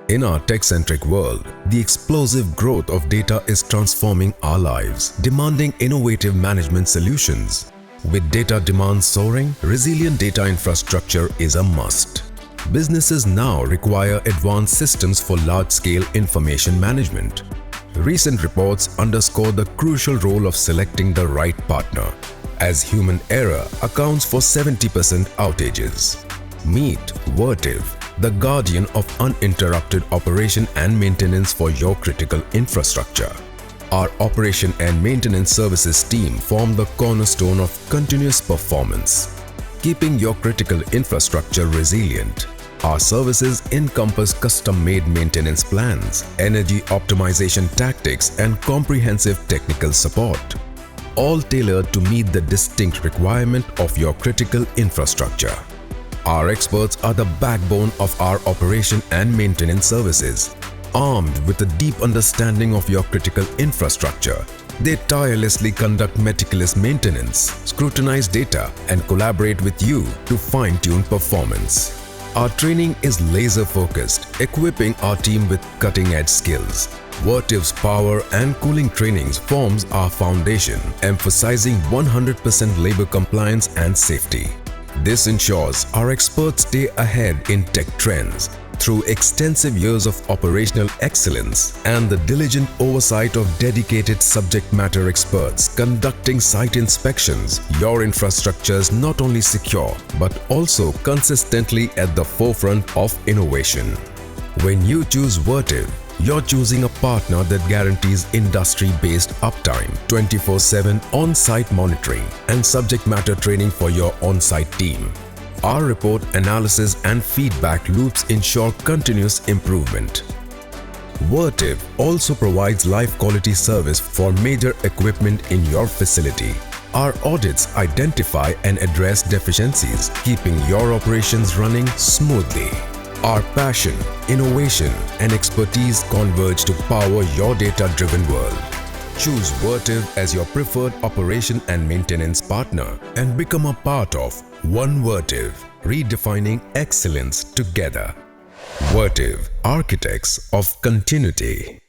In our tech-centric world, the explosive growth of data is transforming our lives, demanding innovative management solutions. With data demand soaring, resilient data infrastructure is a must. Businesses now require advanced systems for large-scale information management. Recent reports underscore the crucial role of selecting the right partner, as human error accounts for 70% outages. Meet Vertiv, the guardian of uninterrupted operation and maintenance for your critical infrastructure. Our operation and maintenance services team form the cornerstone of continuous performance, keeping your critical infrastructure resilient. Our services encompass custom-made maintenance plans, energy optimization tactics, and comprehensive technical support, all tailored to meet the distinct requirement of your critical infrastructure. Our experts are the backbone of our operation and maintenance services. Armed with a deep understanding of your critical infrastructure, they tirelessly conduct meticulous maintenance, scrutinize data, and collaborate with you to fine-tune performance. Our training is laser-focused, equipping our team with cutting-edge skills. Vertiv's power and cooling trainings forms our foundation, emphasizing 100% labor compliance and safety. This ensures our experts stay ahead in tech trends through extensive years of operational excellence and the diligent oversight of dedicated subject matter experts conducting site inspections. Your infrastructure is not only secure but also consistently at the forefront of innovation. When you choose Vertiv, you're choosing a partner that guarantees industry-based uptime, 24/7 on-site monitoring, and subject matter training for your on-site team. Our report analysis and feedback loops ensure continuous improvement. Vertiv also provides live quality service for major equipment in your facility. Our audits identify and address deficiencies, keeping your operations running smoothly. Our passion, innovation, and expertise converge to power your data-driven world. Choose Vertiv as your preferred operation and maintenance partner and become a part of One Vertiv, redefining excellence together. Vertiv, architects of continuity.